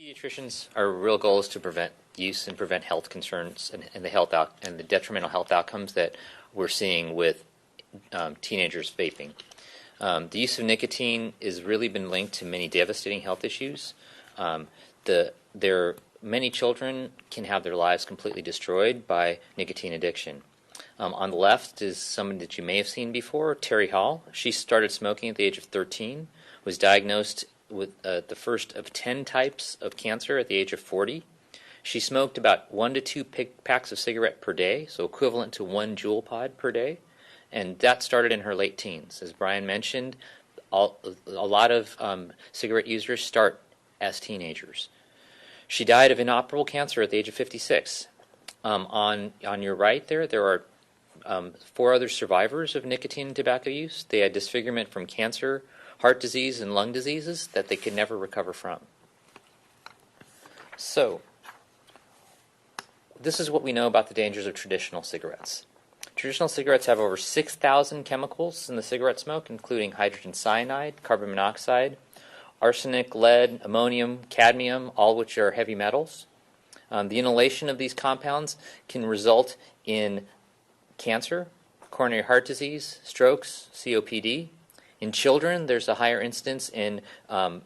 Pediatricians, our real goal is to prevent use and prevent health concerns and the detrimental health outcomes that we're seeing with teenagers vaping. The use of nicotine has really been linked to many devastating health issues. Many children can have their lives completely destroyed by nicotine addiction. On the left is someone that you may have seen before, Terry Hall. She started smoking at the age of 13, was diagnosed with the first of 10 types of cancer at the age of 40. She smoked about 1 to 2 packs of cigarette per day, so equivalent to 1 Juul pod per day, and that started in her late teens. As Brian mentioned, a lot of cigarette users start as teenagers. She died of inoperable cancer at the age of 56. On your right there are 4 other survivors of nicotine and tobacco use. They had disfigurement from cancer, heart disease, and lung diseases that they could never recover from. So, this is what we know about the dangers of traditional cigarettes. Traditional cigarettes have over 6,000 chemicals in the cigarette smoke, including hydrogen cyanide, carbon monoxide, arsenic, lead, ammonium, cadmium, all which are heavy metals. The inhalation of these compounds can result in cancer, coronary heart disease, strokes, COPD. In children, there's a higher incidence in children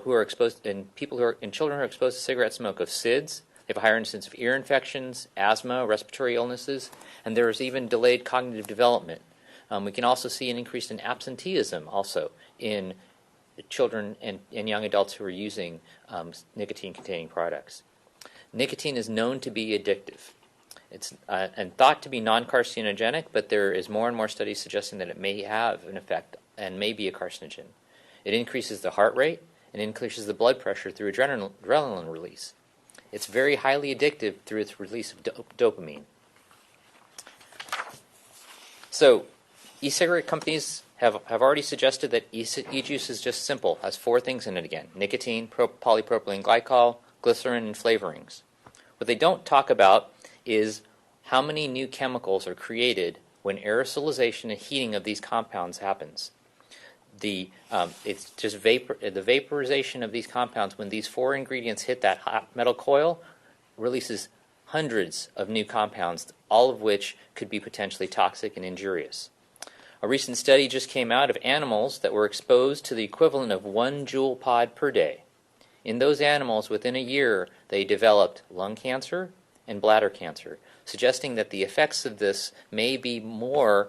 who are exposed to cigarette smoke of SIDS. They have a higher incidence of ear infections, asthma, respiratory illnesses, and there is even delayed cognitive development. We can also see an increase in absenteeism also in children and young adults who are using nicotine-containing products. Nicotine is known to be addictive. It's and thought to be non-carcinogenic, but there is more and more studies suggesting that it may have an effect and may be a carcinogen. It increases the heart rate and increases the blood pressure through adrenaline release. It's very highly addictive through its release of dopamine. So, e-cigarette companies have already suggested that e-juice is just simple, has 4 things in it again: nicotine, polypropylene glycol, glycerin, and flavorings. What they don't talk about is how many new chemicals are created when aerosolization and heating of these compounds happens. It's just the vaporization of these compounds when these 4 ingredients hit that hot metal coil releases hundreds of new compounds, all of which could be potentially toxic and injurious. A recent study just came out of animals that were exposed to the equivalent of 1 Juul pod per day. In those animals, within a year, they developed lung cancer and bladder cancer, suggesting that the effects of this may be more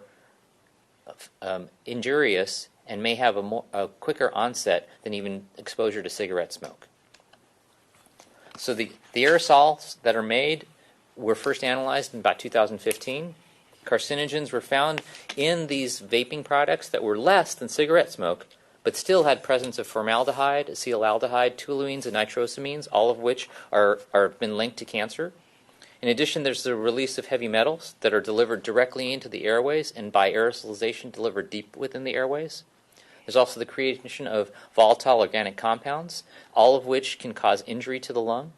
injurious and may have a quicker onset than even exposure to cigarette smoke. So the aerosols that are made were first analyzed in about 2015. Carcinogens were found in these vaping products that were less than cigarette smoke, but still had presence of formaldehyde, acetaldehyde, toluenes, and nitrosamines, all of which are been linked to cancer. In addition, there's the release of heavy metals that are delivered directly into the airways and by aerosolization delivered deep within the airways. There's also the creation of volatile organic compounds, all of which can cause injury to the lung.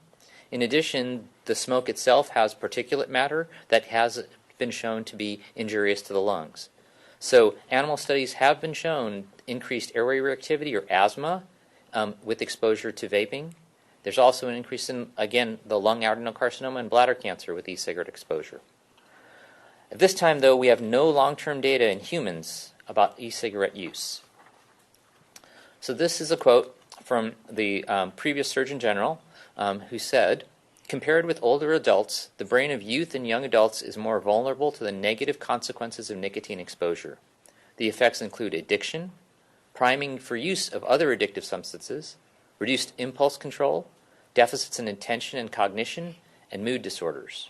In addition, the smoke itself has particulate matter that has been shown to be injurious to the lungs. So animal studies have been shown increased airway reactivity or asthma with exposure to vaping. There's also an increase in, again, the lung adenocarcinoma and bladder cancer with e-cigarette exposure. At this time, though, we have no long-term data in humans about e-cigarette use. So this is a quote from the previous Surgeon General who said, "Compared with older adults, the brain of youth and young adults is more vulnerable to the negative consequences of nicotine exposure. The effects include addiction, priming for use of other addictive substances, reduced impulse control, deficits in attention and cognition, and mood disorders."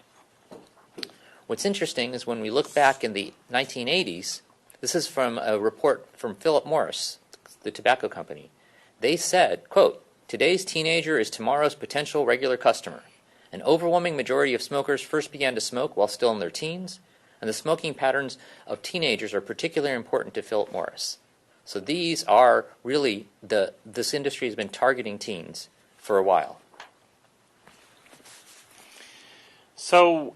What's interesting is when we look back in the 1980s, this is from a report from Philip Morris, the tobacco company. They said, quote, "Today's teenager is tomorrow's potential regular customer. An overwhelming majority of smokers first began to smoke while still in their teens, and the smoking patterns of teenagers are particularly important to Philip Morris." So these are really, this industry has been targeting teens for a while. So,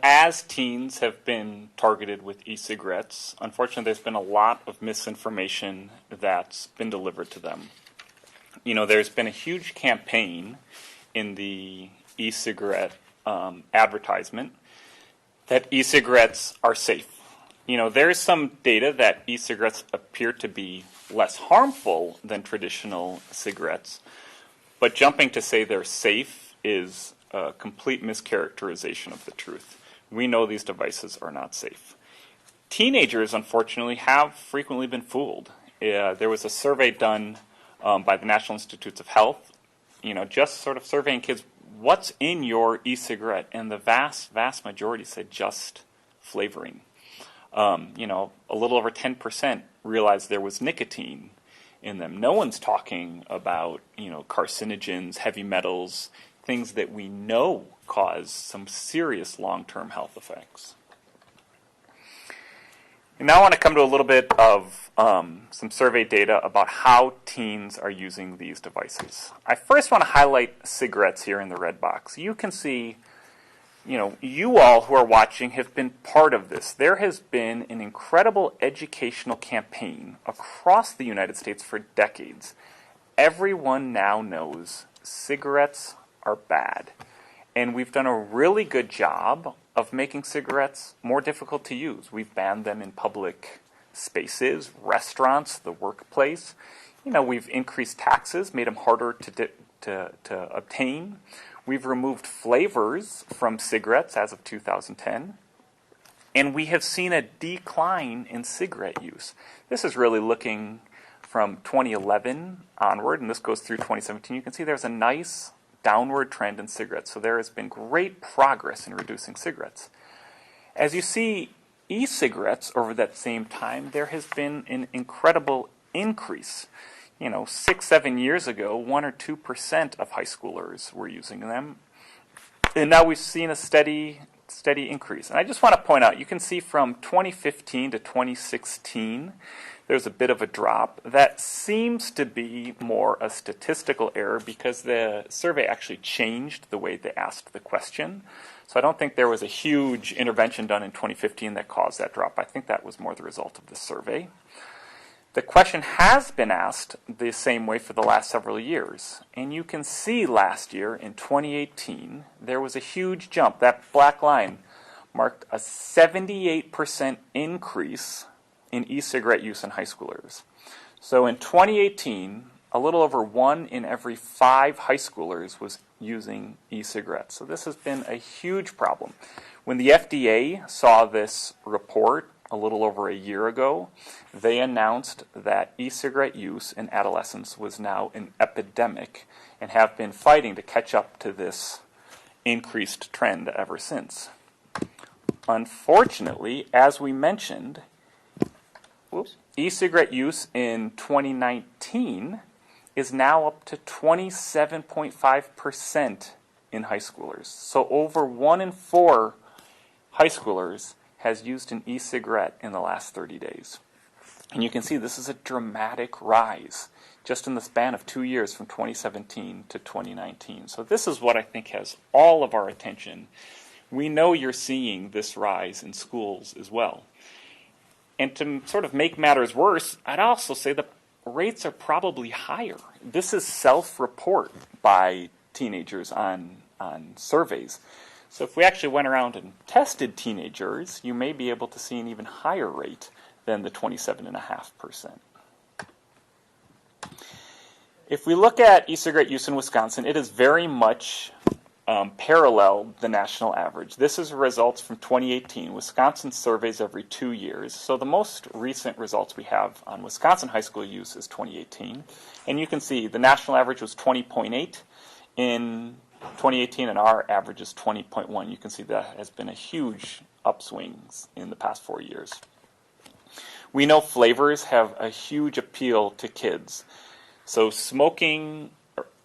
as teens have been targeted with e-cigarettes, unfortunately there's been a lot of misinformation that's been delivered to them. there's been a huge campaign in the e-cigarette advertisement that e-cigarettes are safe. There's some data that e-cigarettes appear to be less harmful than traditional cigarettes, but jumping to say they're safe is a complete mischaracterization of the truth. We know these devices are not safe. Teenagers, unfortunately, have frequently been fooled. There was a survey done by the National Institutes of Health, just sort of surveying kids, what's in your e-cigarette? And the vast, vast majority said just flavoring. A little over 10% realized there was nicotine in them. No one's talking about, carcinogens, heavy metals, things that we know cause some serious long-term health effects. And now I want to come to a little bit of some survey data about how teens are using these devices. I first want to highlight cigarettes here in the red box. You can see, you all who are watching have been part of this. There has been an incredible educational campaign across the United States for decades. Everyone now knows cigarettes are bad. And we've done a really good job of making cigarettes more difficult to use. We've banned them in public spaces, restaurants, the workplace. We've increased taxes, made them harder to obtain. We've removed flavors from cigarettes as of 2010. And we have seen a decline in cigarette use. This is really looking from 2011 onward, and this goes through 2017. You can see there's a nice downward trend in cigarettes. So there has been great progress in reducing cigarettes. As you see, e-cigarettes over that same time, there has been an incredible increase. 6-7 years ago, 1 or 2% of high schoolers were using them. And now we've seen a steady increase. And I just want to point out, you can see from 2015 to 2016, there's a bit of a drop. That seems to be more a statistical error because the survey actually changed the way they asked the question. So I don't think there was a huge intervention done in 2015 that caused that drop. I think that was more the result of the survey. The question has been asked the same way for the last several years. And you can see last year in 2018, there was a huge jump. That black line marked a 78% increase in e-cigarette use in high schoolers. So in 2018, a little over 1 in every 5 high schoolers was using e-cigarettes. So this has been a huge problem. When the FDA saw this report a little over a year ago, they announced that e-cigarette use in adolescents was now an epidemic and have been fighting to catch up to this increased trend ever since. Unfortunately, as we mentioned, e-cigarette use in 2019 is now up to 27.5% in high schoolers. So over 1 in 4 high schoolers has used an e-cigarette in the last 30 days. And you can see this is a dramatic rise just in the span of 2 years from 2017 to 2019. So this is what I think has all of our attention. We know you're seeing this rise in schools as well. And to sort of make matters worse, I'd also say the rates are probably higher. This is self-report by teenagers on surveys. So if we actually went around and tested teenagers, you may be able to see an even higher rate than the 27.5%. If we look at e-cigarette use in Wisconsin, it is very much paralleled the national average. This is results from 2018. Wisconsin surveys every 2 years. So the most recent results we have on Wisconsin high school use is 2018. And you can see the national average was 20.8 in 2018, and our average is 20.1. You can see that has been a huge upswing in the past 4 years. We know flavors have a huge appeal to kids. So smoking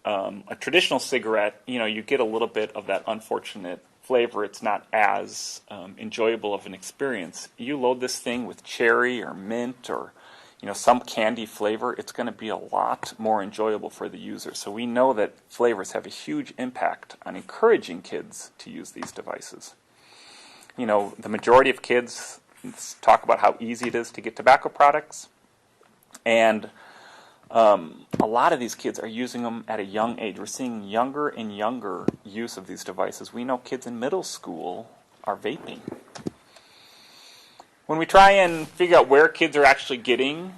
a traditional cigarette, you get a little bit of that unfortunate flavor. It's not as enjoyable of an experience. You load this thing with cherry or mint or some candy flavor, it's going to be a lot more enjoyable for the user. So we know that flavors have a huge impact on encouraging kids to use these devices. The majority of kids talk about how easy it is to get tobacco products, and a lot of these kids are using them at a young age. We're seeing younger and younger use of these devices. We know kids in middle school are vaping. When we try and figure out where kids are actually getting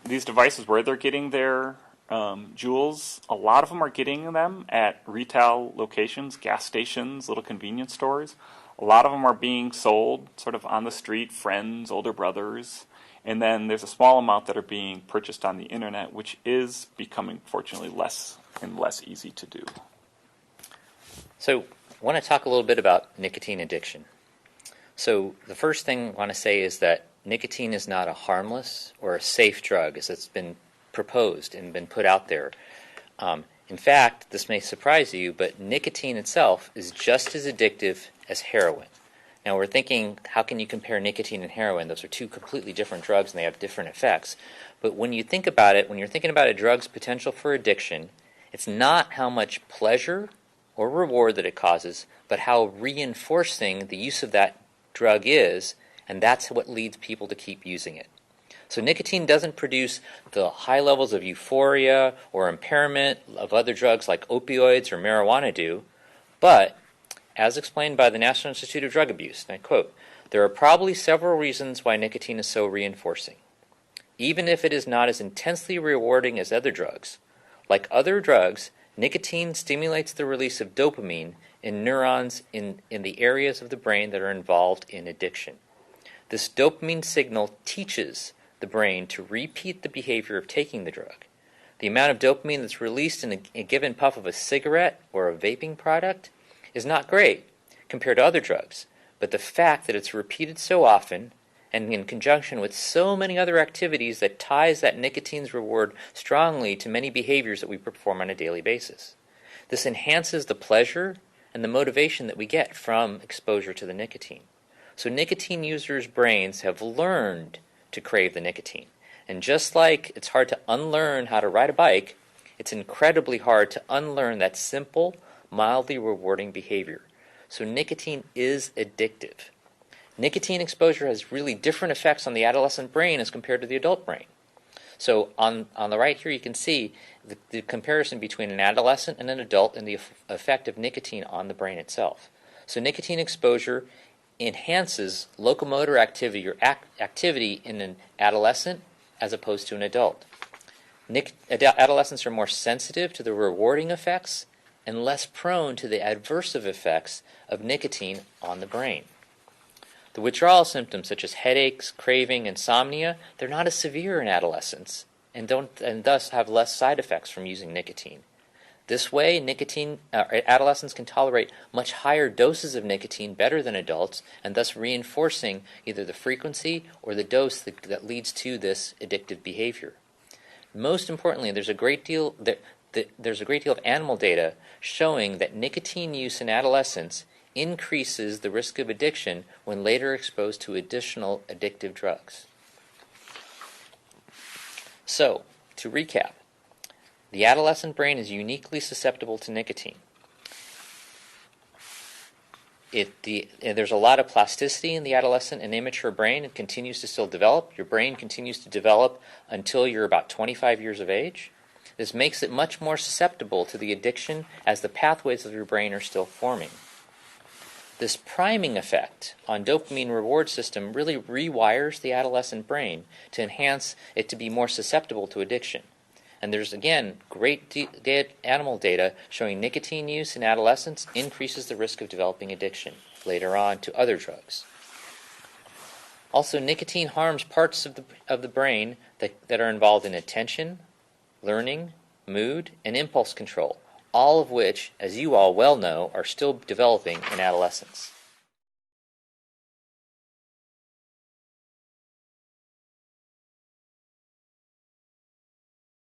these devices, where they're getting their Juuls, a lot of them are getting them at retail locations, gas stations, little convenience stores. A lot of them are being sold sort of on the street, friends, older brothers. And then there's a small amount that are being purchased on the internet, which is becoming, fortunately, less and less easy to do. So I want to talk a little bit about nicotine addiction. So the first thing I want to say is that nicotine is not a harmless or a safe drug, as it's been proposed and been put out there. In fact, this may surprise you, but nicotine itself is just as addictive as heroin. Now we're thinking, how can you compare nicotine and heroin? Those are two completely different drugs and they have different effects. But when you think about it, when you're thinking about a drug's potential for addiction, it's not how much pleasure or reward that it causes, but how reinforcing the use of that drug is, and that's what leads people to keep using it. So nicotine doesn't produce the high levels of euphoria or impairment of other drugs like opioids or marijuana do, but as explained by the National Institute of Drug Abuse, and I quote, "There are probably several reasons why nicotine is so reinforcing. Even if it is not as intensely rewarding as other drugs, like other drugs, nicotine stimulates the release of dopamine in neurons in the areas of the brain that are involved in addiction. This dopamine signal teaches the brain to repeat the behavior of taking the drug. The amount of dopamine that's released in a given puff of a cigarette or a vaping product is not great compared to other drugs, but the fact that it's repeated so often and in conjunction with so many other activities that ties that nicotine's reward strongly to many behaviors that we perform on a daily basis. This enhances the pleasure and the motivation that we get from exposure to the nicotine. So nicotine users' brains have learned to crave the nicotine. And just like it's hard to unlearn how to ride a bike, it's incredibly hard to unlearn that simple, mildly rewarding behavior. So nicotine is addictive. Nicotine exposure has really different effects on the adolescent brain as compared to the adult brain. So on the right here you can see the comparison between an adolescent and an adult and the effect of nicotine on the brain itself. So nicotine exposure enhances locomotor activity or activity in an adolescent as opposed to an adult. Adolescents are more sensitive to the rewarding effects and less prone to the adversive effects of nicotine on the brain. The withdrawal symptoms such as headaches, craving, insomnia, they're not as severe in adolescents and thus have less side effects from using nicotine. This way, adolescents can tolerate much higher doses of nicotine better than adults, and thus reinforcing either the frequency or the dose that leads to this addictive behavior. Most importantly, there's a great deal of animal data showing that nicotine use in adolescents increases the risk of addiction when later exposed to additional addictive drugs. So, to recap, the adolescent brain is uniquely susceptible to nicotine. There's a lot of plasticity in the adolescent and immature brain. It continues to still develop. Your brain continues to develop until you're about 25 years of age. This makes it much more susceptible to the addiction as the pathways of your brain are still forming. This priming effect on dopamine reward system really rewires the adolescent brain to enhance it to be more susceptible to addiction. And there's, again, great animal data showing nicotine use in adolescents increases the risk of developing addiction later on to other drugs. Also, nicotine harms parts of the brain that are involved in attention, learning, mood, and impulse control, all of which, as you all well know, are still developing in adolescence.